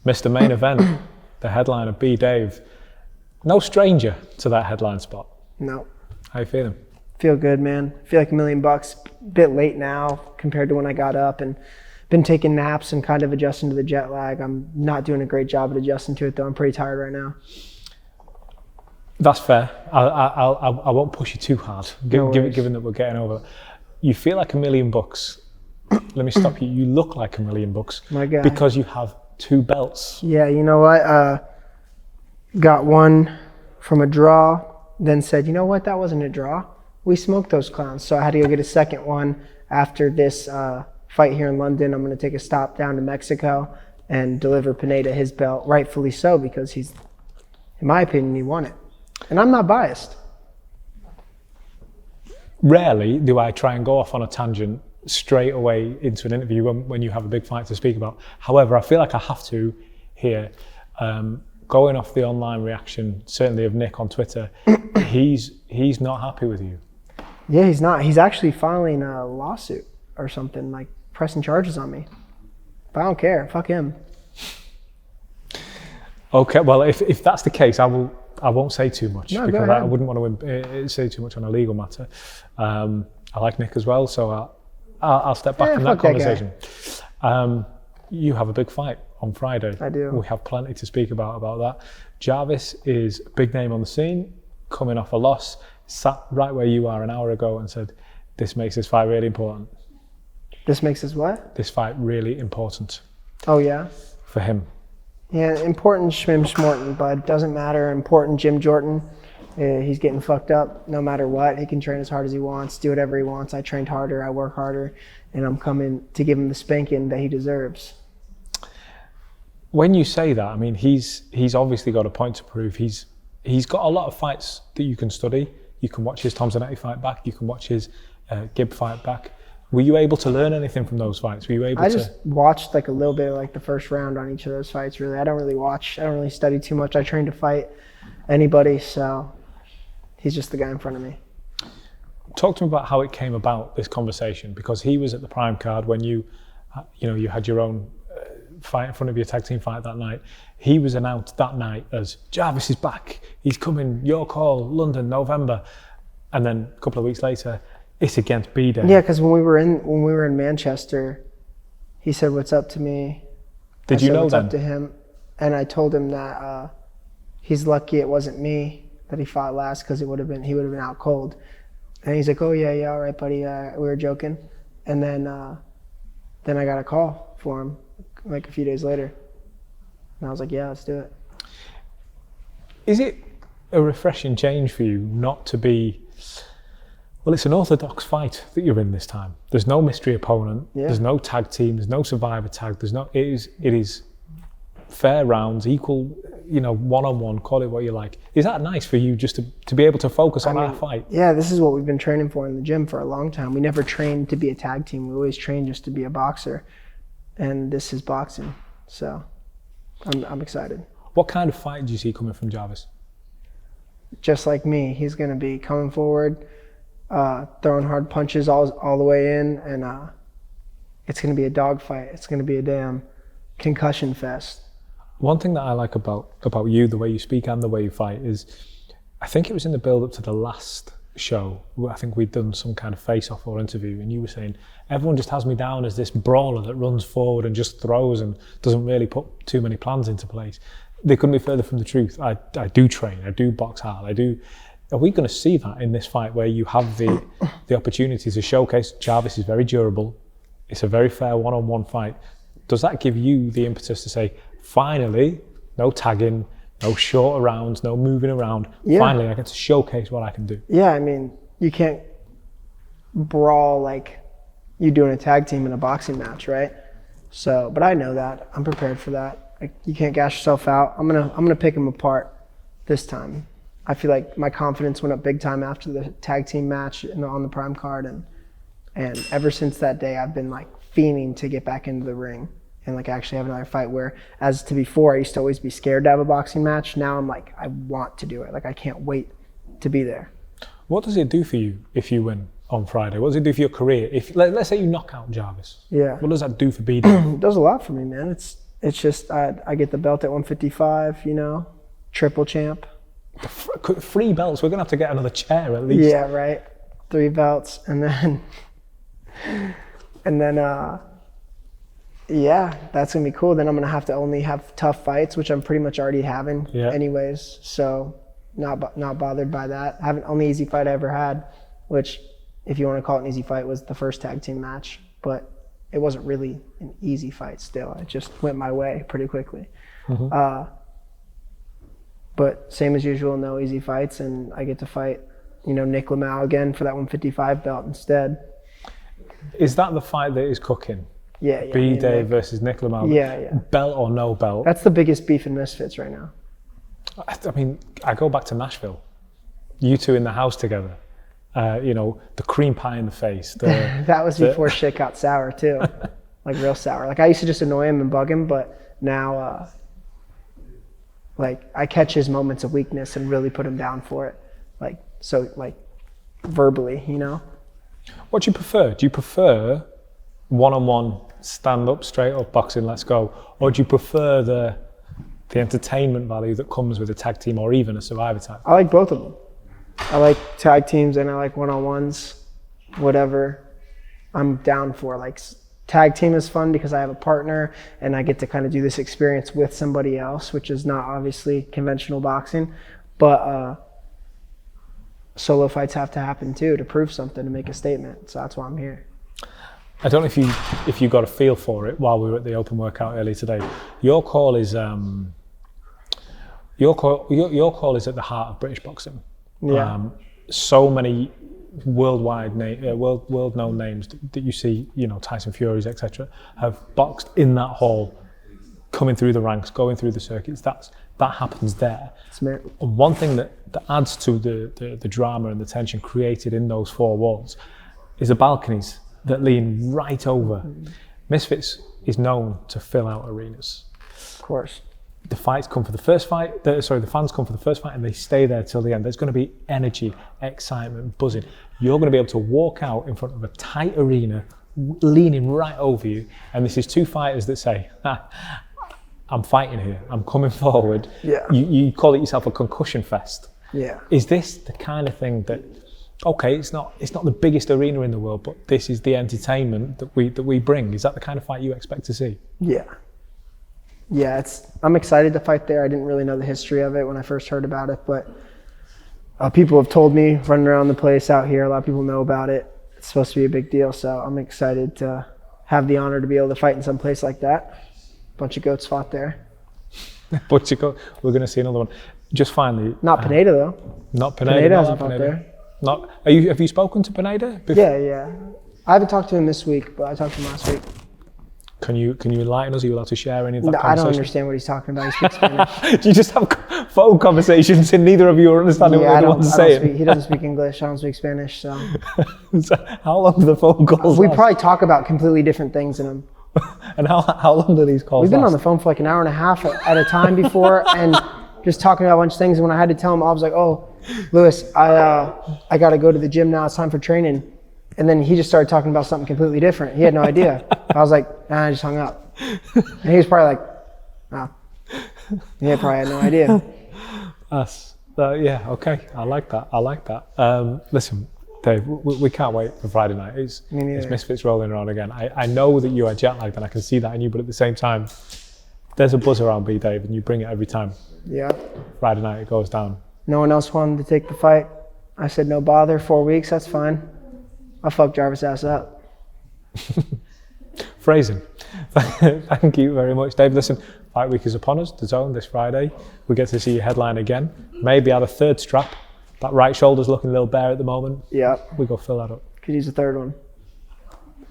Mr. Main Event, the headline of BDAVE. No stranger to that headline spot. No. How you feeling? Feel good, man. Feel like $1 million. Bit late now compared to when I got up, and been taking naps and kind of adjusting to the jet lag. I'm not doing a great job at adjusting to it though. I'm pretty tired right now. That's fair. I won't push you too hard, given that we're getting over. You feel like $1 million. Let me stop you. You look like $1 million. My God. Because you have 2 belts. Yeah, you know what? Got one from a draw, then said, you know what? That wasn't a draw. We smoked those clowns. So I had to go get a second one after this fight here in London. I'm going to take a stop down to Mexico and deliver Pineda his belt, rightfully so, because he's, in my opinion, he won it. And I'm not biased. Rarely do I try and go off on a tangent straight away into an interview when you have a big fight to speak about. However, I feel like I have to here. Going off the online reaction, certainly of Nick on Twitter, he's not happy with you. Yeah, he's not. He's actually filing a lawsuit or something, like pressing charges on me. But I don't care. Fuck him. Okay, well, if that's the case, I won't say too much, no, because I wouldn't want to say too much on a legal matter. I like Nick as well, so I'll step back from that conversation. You have a big fight on Friday. I do. We have plenty to speak about that. Jarvis is a big name on the scene, coming off a loss, sat right where you are an hour ago and said, this makes this fight really important. This makes this what? This fight really important. Oh, yeah? For him. Yeah, important Schmim Schmorton, but it doesn't matter. Important Jim Jordan. He's getting fucked up no matter what. He can train as hard as he wants, do whatever he wants. I trained harder, I work harder, and I'm coming to give him the spanking that he deserves. When you say that, I mean, he's obviously got a point to prove. He's got a lot of fights that you can study. You can watch his Tom Zanetti fight back. You can watch his Gibb fight back. Were you able to learn anything from those fights? Were you able to? I just watched like a little bit of like the first round on each of those fights, really. I don't really watch. I don't really study too much. I train to fight anybody, so he's just the guy in front of me. Talk to me about how it came about, this conversation, because he was at the Prime card when you had your own fight in front of your tag team fight that night. He was announced that night as Jarvis is back. He's coming. Your call, London, November, and then a couple of weeks later, it's against BDAVE. Yeah, because when we were in Manchester, he said, "What's up to me?" Did you know what's then? Up to him, and I told him that he's lucky it wasn't me that he fought last, because he would have been out cold. And he's like, "Oh yeah, all right, buddy." We were joking, and then I got a call for him like a few days later, and I was like, "Yeah, let's do it." Is it a refreshing change for you not to be? Well, it's an orthodox fight that you're in this time. There's no mystery opponent. Yeah. There's no tag team. There's no survivor tag. It is fair rounds, equal, one-on-one. Call it what you like. Is that nice for you just to be able to focus on our fight? Yeah, this is what we've been training for in the gym for a long time. We never trained to be a tag team. We always trained just to be a boxer, and this is boxing. So, I'm excited. What kind of fight do you see coming from Jarvis? Just like me, he's going to be coming forward, throwing hard punches all the way in, and it's going to be a dog fight. It's going to be a damn concussion fest. One thing that I like about you, the way you speak and the way you fight, is I think it was in the build up to the last show, I think we'd done some kind of face-off or interview, and you were saying, everyone just has me down as this brawler that runs forward and just throws and doesn't really put too many plans into place. They couldn't be further from the truth. I do train, I do box hard, Are we going to see that in this fight where you have the opportunity to showcase Jarvis is very durable, it's a very fair one-on-one fight? Does that give you the impetus to say, finally, no tagging, no shorter rounds, no moving around, finally I get to showcase what I can do? Yeah, I mean, you can't brawl like you do in a tag team in a boxing match, right? So, but I know that. I'm prepared for that. Like, you can't gash yourself out. I'm gonna pick him apart this time. I feel like my confidence went up big time after the tag team match on the Prime card, and ever since that day, I've been like fiending to get back into the ring and like actually have another fight. Where as to before, I used to always be scared to have a boxing match. Now I'm like, I want to do it. Like, I can't wait to be there. What does it do for you if you win on Friday? What does it do for your career? If let's say you knock out Jarvis, yeah, what does that do for BDAVE? It does a lot for me, man. it's just I get the belt at 155, you know, triple champ. 3 belts. We're gonna have to get another chair at least. Yeah, right. 3 belts, and then yeah, that's gonna be cool. Then I'm gonna have to only have tough fights, which I'm pretty much already having anyways. So not bothered by that. I haven't, only easy fight I ever had, which if you want to call it an easy fight, was the first tag team match, but it wasn't really an easy fight still. It just went my way pretty quickly. But same as usual, no easy fights, and I get to fight, you know, Nick Lamau again for that 155 belt instead. Is that the fight that is cooking? Yeah. BDAVE versus Nick Lamau. Yeah. Belt or no belt? That's the biggest beef in Misfits right now. I mean, I go back to Nashville. You two in the house together. You know, the cream pie in the face. That was before shit got sour too, like real sour. Like I used to just annoy him and bug him, but now, like I catch his moments of weakness and really put him down for it. Like so, like verbally, you know. What do you prefer? Do you prefer one-on-one, stand up, straight up boxing, let's go, or do you prefer the entertainment value that comes with a tag team or even a survivor type? I like both of them. I like tag teams and I like one-on-ones, whatever I'm down for. Like tag team is fun because I have a partner and I get to kind of do this experience with somebody else, which is not obviously conventional boxing, but solo fights have to happen too to prove something, to make a statement. So that's why I'm here. I don't know if you got a feel for it while we were at the open workout earlier today. Your call is your call is at the heart of British boxing. Yeah. So many world-known names that you see, you know, Tyson Furies, etc., have boxed in that hall, coming through the ranks, going through the circuits. That happens there. And one thing that adds to the drama and the tension created in those 4 walls is the balconies that lean right over. Misfits is known to fill out arenas. Of course. The fights come for the first fight, the fans come for the first fight and they stay there till the end. There's going to be energy, excitement, buzzing. You're going to be able to walk out in front of a tight arena, leaning right over you, and this is 2 fighters that say, I'm fighting here, I'm coming forward. Yeah. You call it yourself a concussion fest. Yeah. Is this the kind of thing that, okay, it's not the biggest arena in the world, but this is the entertainment that we bring? Is that the kind of fight you expect to see? Yeah. Yeah, I'm excited to fight there. I didn't really know the history of it when I first heard about it, but people have told me running around the place out here, a lot of people know about it. It's supposed to be a big deal, so I'm excited to have the honor to be able to fight in some place like that. A bunch of goats fought there. We're going to see another one. Just finally. Not Pineda though. Not Pineda. Pineda hasn't fought there. Have you spoken to Pineda before? Yeah. I haven't talked to him this week, but I talked to him last week. Can you enlighten us? Are you allowed to share any of that No, conversation? I don't understand what he's talking about. He speaks Spanish. Do you just have phone conversations and neither of you are understanding what the other one's saying? He doesn't speak English. I don't speak Spanish. So how long do the phone calls We last? probably talk about completely different things in them. And how long do these calls We've been last? on the phone for like an hour and a half at a time before, and just talking about a bunch of things. And when I had to tell him, I was like, "Oh, Lewis, I got to go to the gym now. It's time for training." And then he just started talking about something completely different. He had no idea. I was like, I just hung up. And he was probably like, oh. He probably had no idea. Yeah, okay. I like that. Listen, Dave, we can't wait for Friday night. It's Misfits rolling around again. I know that you are jet lagged and I can see that in you, but at the same time, there's a buzz around BDAVE and you bring it every time. Yeah. Friday night it goes down. No one else wanted to take the fight. I said, no bother, 4 weeks, that's fine. I'll fuck Jarvis' ass up. Phrasing. Thank you very much, Dave. Listen, Fight Week is upon us. The Zone this Friday. We get to see you headline again. Maybe add a 3rd strap. That right shoulder's looking a little bare at the moment. Yeah. We go fill that up. Could use a 3rd one.